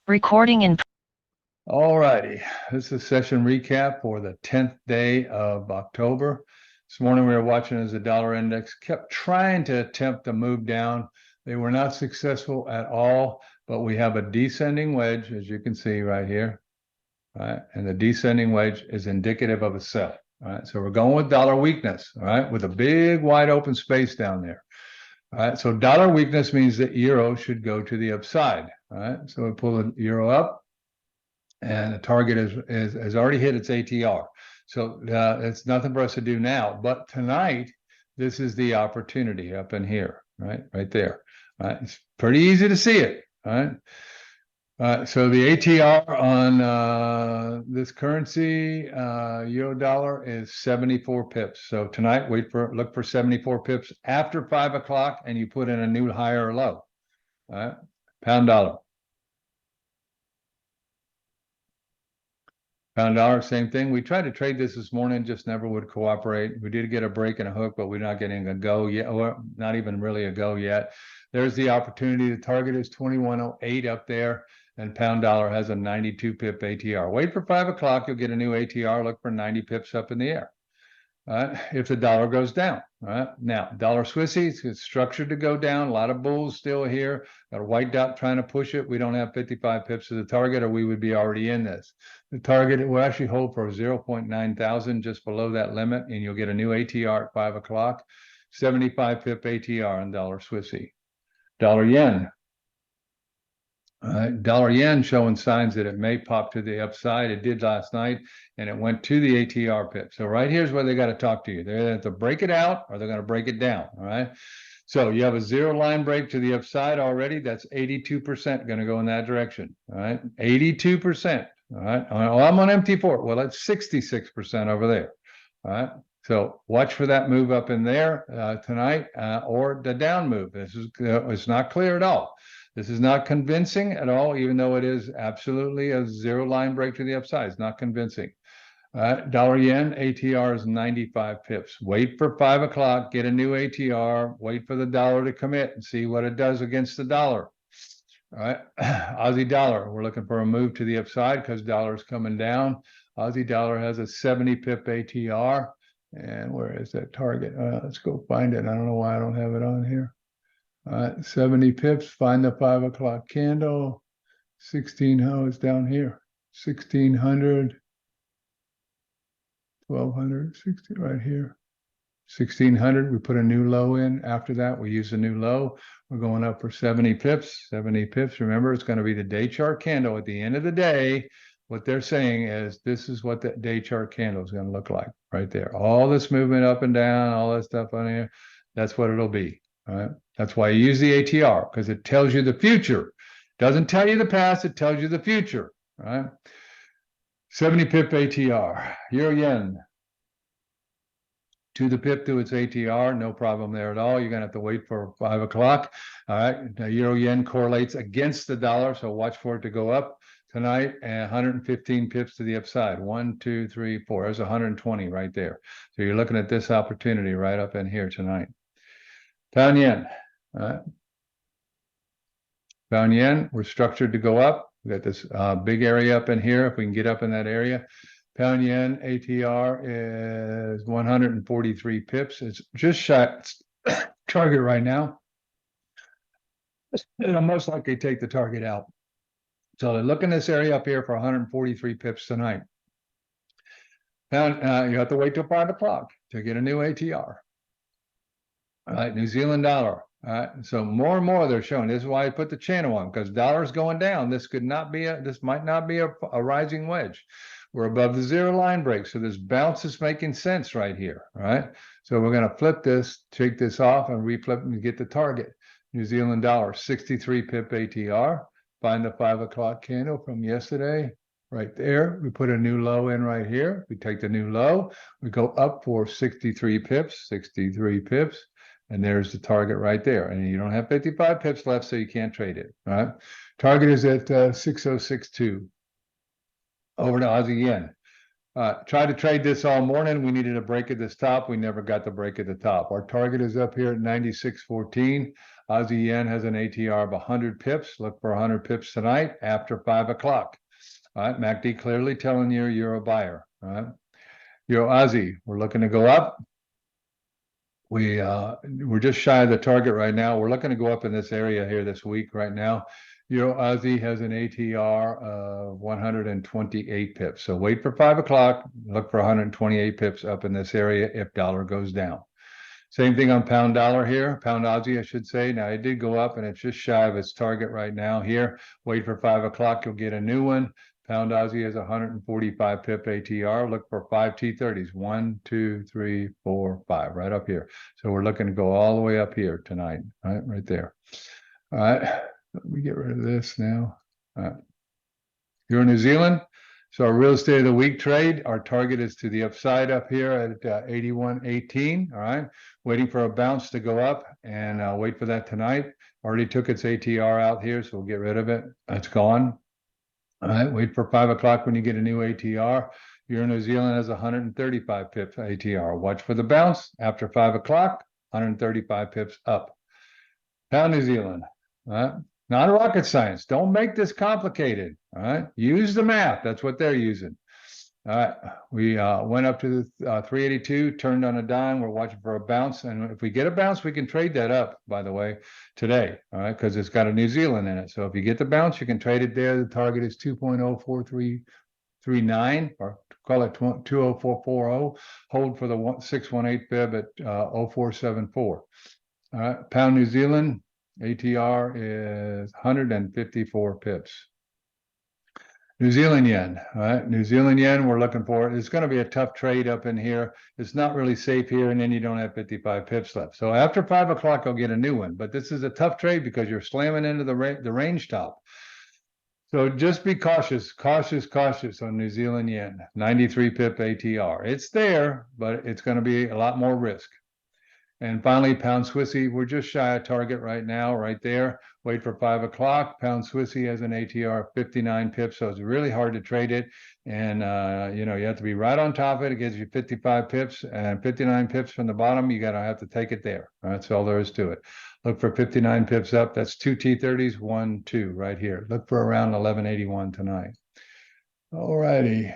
Recording in. All righty. This is session recap for the 10th day of October. This morning we were watching as the dollar index kept trying to attempt to move down. They were not successful at all, but we have a descending wedge, as you can see right here. All right, and the descending wedge is indicative of a sell. All right, so we're going with dollar weakness, all right, with a big wide open space down there. All right, so dollar weakness means that euro should go to the upside. All right, so we pull the euro up, and the target has already hit its ATR. So it's nothing for us to do now. But tonight, this is the opportunity up in here, right there. Right, it's pretty easy to see it. Right. So the ATR on this currency, euro dollar, is 74 pips. So tonight, look for 74 pips after 5 o'clock, and you put in a new high or low. All right, pound dollar. Pound dollar, same thing. We tried to trade this morning, just never would cooperate. We did get a break and a hook, but we're not getting a go yet, or not even really a go yet. There's the opportunity. The target is 2108 up there, and pound dollar has a 92 pip ATR. Wait for 5 o'clock, you'll get a new ATR. Look for 90 pips up in the air. If the dollar goes down. Now, dollar Swissy is structured to go down. A lot of bulls still here. Got a white dot trying to push it. We don't have 55 pips to the target, or we would be already in this. The target will actually hold for 0.9 thousand, just below that limit, and you'll get a new ATR at 5 o'clock. 75 pip ATR on dollar Swissy. Dollar yen. Dollar yen showing signs that it may pop to the upside. It did last night, and it went to the ATR pip. So right here's where they got to talk to you. They're going to have to break it out, or they're going to break it down. All right. So you have a zero line break to the upside already. That's 82% going to go in that direction. All right. 82%. All right. Oh, I'm on MT4. Well, that's 66% over there. All right. So watch for that move up in there tonight, or the down move. This is it's not clear at all. This is not convincing at all, even though it is absolutely a zero line break to the upside. It's not convincing. Dollar yen ATR is 95 pips. Wait for 5 o'clock, get a new ATR, wait for the dollar to commit and see what it does against the dollar. All right, Aussie dollar, we're looking for a move to the upside because dollar is coming down. Aussie dollar has a 70 pip ATR. And where is that target? Let's go find it. I don't know why I don't have it on here. 70 pips, find the 5 o'clock candle. 16, how is down here? 1600, 1200, 60 right here. 1600, we put a new low in. After that, we use a new low. We're going up for 70 pips. 70 pips. Remember, it's going to be the day chart candle. At the end of the day, what they're saying is this is what that day chart candle is going to look like right there. All this movement up and down, all that stuff on here, that's what it'll be. All right. That's why you use the ATR, because it tells you the future. It doesn't tell you the past, it tells you the future. All right. 70 pip ATR. Euro yen to the pip to its ATR, no problem there at all. You're going to have to wait for 5 o'clock. All right. The euro yen correlates against the dollar, so watch for it to go up tonight, and 115 pips to the upside. 1, 2, 3, 4. There's 120 right there. So you're looking at this opportunity right up in here tonight. Pound yen. Pound yen, we're structured to go up. We got this big area up in here. If we can get up in that area, pound yen ATR is 143 pips. It's just shy target right now. It'll most likely take the target out. So look in this area up here for 143 pips tonight. Pound, you have to wait till 5 o'clock to get a new ATR. All right, New Zealand dollar. All right, so more and more they're showing. This is why I put the channel on, because dollar's going down. This might not be a rising wedge. We're above the zero line break, so this bounce is making sense right here. All right, so we're going to flip this, take this off, and reflip and get the target. New Zealand dollar, 63 pip ATR. Find the 5 o'clock candle from yesterday. Right there, we put a new low in right here. We take the new low, we go up for 63 pips, 63 pips. And there's the target right there. And you don't have 55 pips left, so you can't trade it. All right. Target is at 6062. Over to Aussie yen. Tried to trade this all morning. We needed a break at this top. We never got the break at the top. Our target is up here at 96.14. Aussie yen has an ATR of 100 pips. Look for 100 pips tonight after 5 o'clock. All right, MACD clearly telling you you're a buyer. All right, Euro Aussie, we're looking to go up. We're just shy of the target right now. We're looking to go up in this area here this week right now. Euro Aussie has an ATR of 128 pips. So wait for 5 o'clock. Look for 128 pips up in this area if dollar goes down. Same thing on pound dollar here, pound Aussie, I should say. Now, it did go up and it's just shy of its target right now here. Wait for 5 o'clock, you'll get a new one. Pound Aussie has 145 pip ATR. Look for 5 T30s. 1, 2, 3, 4, 5, right up here. So we're looking to go all the way up here tonight, right there. All right, let me get rid of this now. All right. Euro New Zealand. So our real estate of the week trade, our target is to the upside up here at 81.18. All right, waiting for a bounce to go up and wait for that tonight. Already took its ATR out here, so we'll get rid of it. It's gone. All right, wait for 5 o'clock when you get a new ATR. Euro New Zealand has 135 pips ATR. Watch for the bounce after 5 o'clock, 135 pips up. Pound New Zealand. All right. Not rocket science. Don't make this complicated. All right. Use the math. That's what they're using. All right. We went up to the 382, turned on a dime. We're watching for a bounce. And if we get a bounce, we can trade that up, by the way, today. All right. Because it's got a New Zealand in it. So if you get the bounce, you can trade it there. The target is 2.04339 or call it 20440. Hold for the 618 fib at 0474. All right. Pound New Zealand. ATR is 154 pips. New Zealand yen, all right? New Zealand yen, we're looking for it. It's going to be a tough trade up in here. It's not really safe here, and then you don't have 55 pips left. So after 5 o'clock, I'll get a new one. But this is a tough trade because you're slamming into the range top. So just be cautious on New Zealand yen. 93 pip ATR. It's there, but it's going to be a lot more risk. And finally, pound Swissy, we're just shy of target right now, right there. Wait for 5 o'clock. Pound Swissy has an ATR of 59 pips, so it's really hard to trade it. And, you have to be right on top of it. It gives you 55 pips and 59 pips from the bottom. You got to have to take it there. That's all there is to it. Look for 59 pips up. That's 2 T30s, 1, 2 right here. Look for around 1181 tonight. All righty.